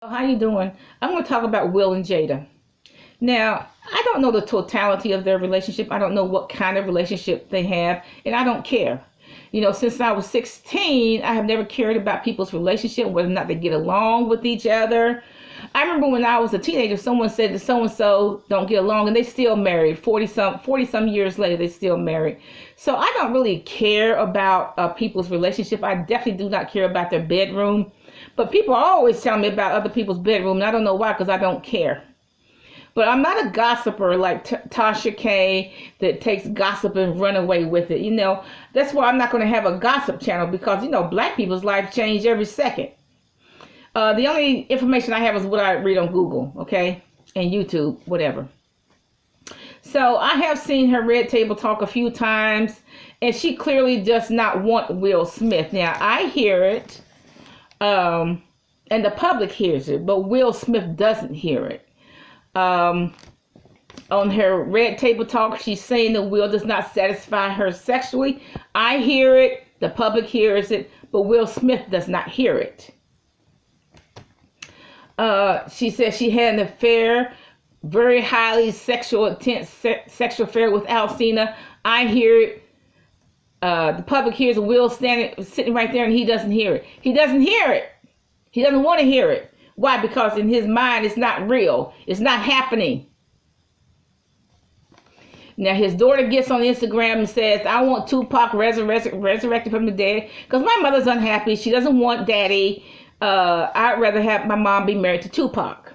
How you doing? I'm going to talk about Will and Jada. Now, I don't know the totality of their relationship. I don't know what kind of relationship they have, and I don't care. Since I was 16, I have never cared about people's relationship, whether or not they get along with each other. I remember when I was a teenager, someone said that so and so don't get along, and they still married. 40 some years later, they still married. So I don't really care about people's relationship. I definitely do not care about their bedroom. But people are always telling me about other people's bedroom, and I don't know why, because I don't care. But I'm not a gossiper like Tasha K that takes gossip and run away with it. That's why I'm not going to have a gossip channel, because, black people's lives change every second. The only information I have is what I read on Google, okay, and YouTube, whatever. So I have seen her Red Table Talk a few times, and she clearly does not want Will Smith. Now, I hear it, and the public hears it, but Will Smith doesn't hear it. On her Red Table Talk, she's saying that Will does not satisfy her sexually. I hear it, the public hears it, but Will Smith does not hear it. She says she had an affair, very highly sexual, intense sexual affair with Alcina. I hear it. The public hears Will sitting right there, and he doesn't hear it. He doesn't hear it. He doesn't want to hear it. Why? Because in his mind, it's not real. It's not happening. Now, his daughter gets on Instagram and says, I want Tupac resurrected from the dead, because my mother's unhappy. She doesn't want daddy. I'd rather have my mom be married to Tupac.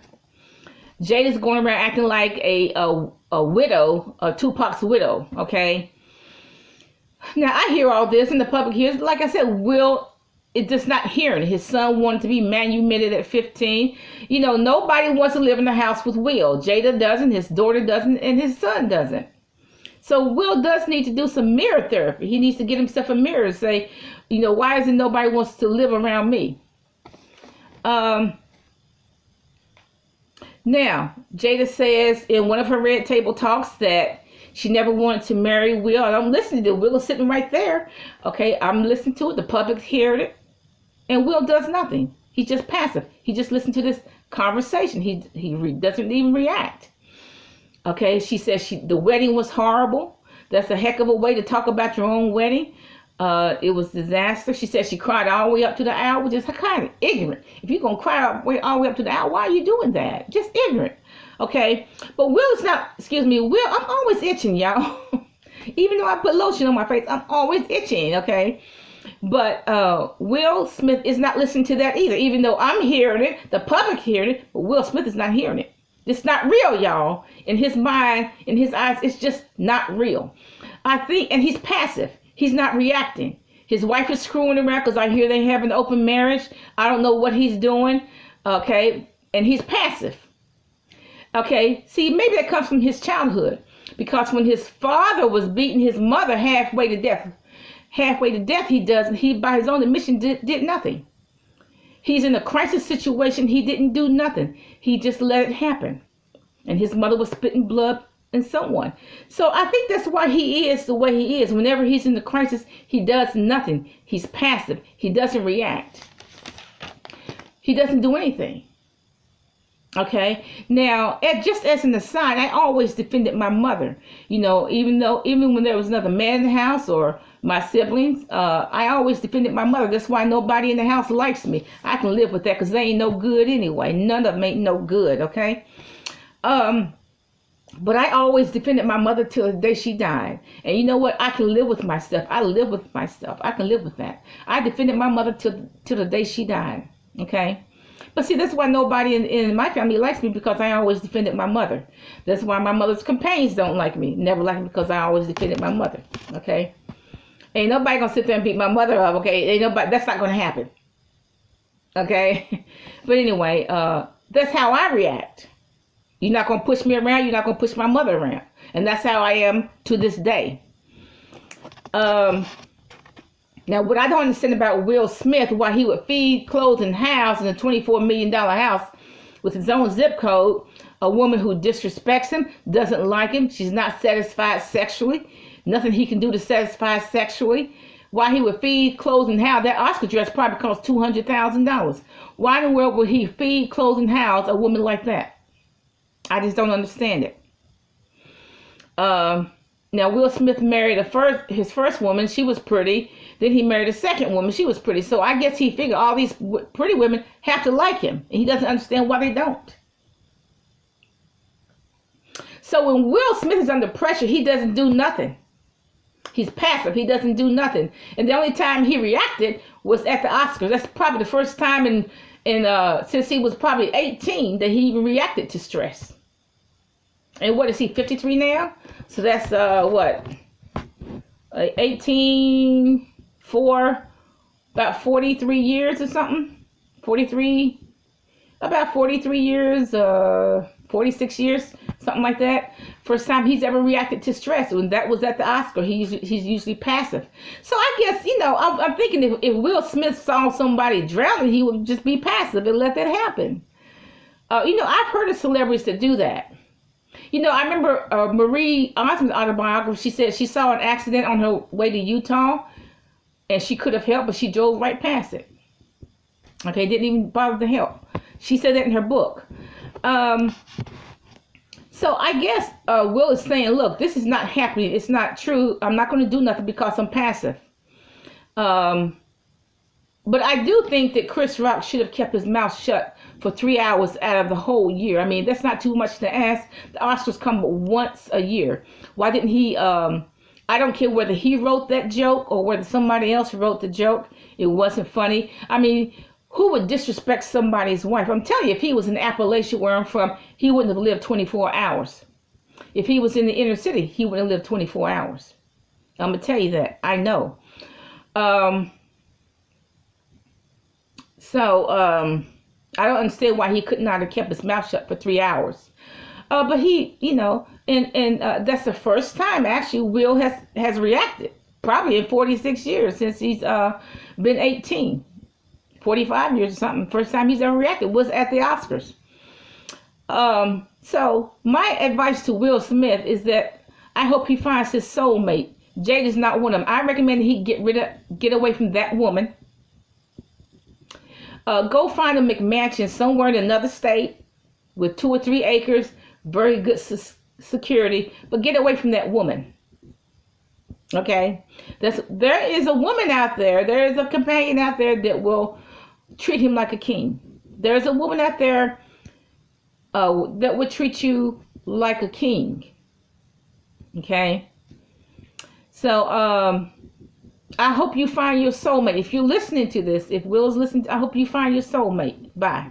Jada's going around acting like a widow, Tupac's widow, okay? Now, I hear all this, and the public hears. Like I said, Will is just not hearing. His son wanted to be manumitted at 15. Nobody wants to live in the house with Will. Jada doesn't, his daughter doesn't, and his son doesn't. So Will does need to do some mirror therapy. He needs to get himself a mirror and say, why isn't nobody wants to live around me? Now, Jada says in one of her Red Table Talks that she never wanted to marry Will. And I'm listening to it. Will is sitting right there. Okay, I'm listening to it. The public heard it. And Will does nothing. He's just passive. He just listened to this conversation. He doesn't even react. Okay, she says the wedding was horrible. That's a heck of a way to talk about your own wedding. It was disaster. She said she cried all the way up to the aisle, which is kind of ignorant. If you're going to cry all the way up to the aisle, why are you doing that? Just ignorant. Okay, but Will is not, Will, I'm always itching, y'all. Even though I put lotion on my face, I'm always itching, okay? But Will Smith is not listening to that either. Even though I'm hearing it, the public hearing it, but Will Smith is not hearing it. It's not real, y'all. In his mind, in his eyes, it's just not real. I think, and he's passive. He's not reacting. His wife is screwing around, because I hear they have an open marriage. I don't know what he's doing, okay? And he's passive. Okay, see, maybe that comes from his childhood, because when his father was beating his mother halfway to death, he by his own admission did nothing. He's in a crisis situation. He didn't do nothing. He just let it happen. And his mother was spitting blood and so on. So I think that's why he is the way he is. Whenever he's in the crisis, he does nothing. He's passive. He doesn't react. He doesn't do anything. Okay. Now, just as an aside, I always defended my mother. Even when there was another man in the house or my siblings, I always defended my mother. That's why nobody in the house likes me. I can live with that, because they ain't no good anyway. None of them ain't no good. Okay. But I always defended my mother till the day she died. And you know what? I can live with myself. I live with myself. I can live with that. I defended my mother till the day she died. Okay. But see, that's why nobody in my family likes me, because I always defended my mother. That's why my mother's companions don't like me. Never like me, because I always defended my mother. Okay. Ain't nobody gonna sit there and beat my mother up. Okay. Ain't nobody. That's not gonna happen. Okay. But anyway, that's how I react. You're not going to push me around. You're not going to push my mother around. And that's how I am to this day. Now, what I don't understand about Will Smith, why he would feed, clothe, and house in a $24 million house with his own zip code, a woman who disrespects him, doesn't like him, she's not satisfied sexually, nothing he can do to satisfy sexually. Why he would feed, clothe, and house that Oscar dress probably cost $200,000. Why in the world would he feed, clothe, and house a woman like that? I just don't understand it. Now Will Smith married his first woman. She was pretty. Then he married a second woman. She was pretty. So I guess he figured all these pretty women have to like him, and he doesn't understand why they don't. So when Will Smith is under pressure, he doesn't do nothing. He's passive. He doesn't do nothing. And the only time he reacted was at the Oscars. That's probably the first time in since he was probably 18 that he even reacted to stress. And what is he, 53 now? So that's what? 18 for about 43 years or something. 43, about 43 years, 46 years, something like that. First time he's ever reacted to stress. When that was at the Oscar, he's usually passive. So I guess, I'm thinking if Will Smith saw somebody drowning, he would just be passive and let that happen. I've heard of celebrities that do that. I remember Marie Osmond's autobiography. She said she saw an accident on her way to Utah, and she could have helped, but she drove right past it. Okay, didn't even bother to help. She said that in her book. So I guess Will is saying, look, this is not happening. It's not true. I'm not going to do nothing because I'm passive. But I do think that Chris Rock should have kept his mouth shut for 3 hours out of the whole year. I mean, that's not too much to ask. The Oscars come once a year. Why didn't he, I don't care whether he wrote that joke or whether somebody else wrote the joke. It wasn't funny. I mean, who would disrespect somebody's wife? I'm telling you, if he was in Appalachia where I'm from, he wouldn't have lived 24 hours. If he was in the inner city, he would have lived 24 hours. I'm going to tell you that. I know. I don't understand why he could not have kept his mouth shut for 3 hours. But he, and that's the first time actually Will has reacted. Probably in 46 years since he's been 18. 45 years or something. First time he's ever reacted was at the Oscars. So my advice to Will Smith is that I hope he finds his soulmate. Jada's not one of them. I recommend he get away from that woman. Go find a McMansion somewhere in another state with 2 or 3 acres, very good security, but get away from that woman. Okay? There is a woman out there, there is a companion out there that will treat him like a king. There's a woman out there that would treat you like a king. Okay? So, I hope you find your soulmate. If you're listening to this, if Will's listening, I hope you find your soulmate. Bye.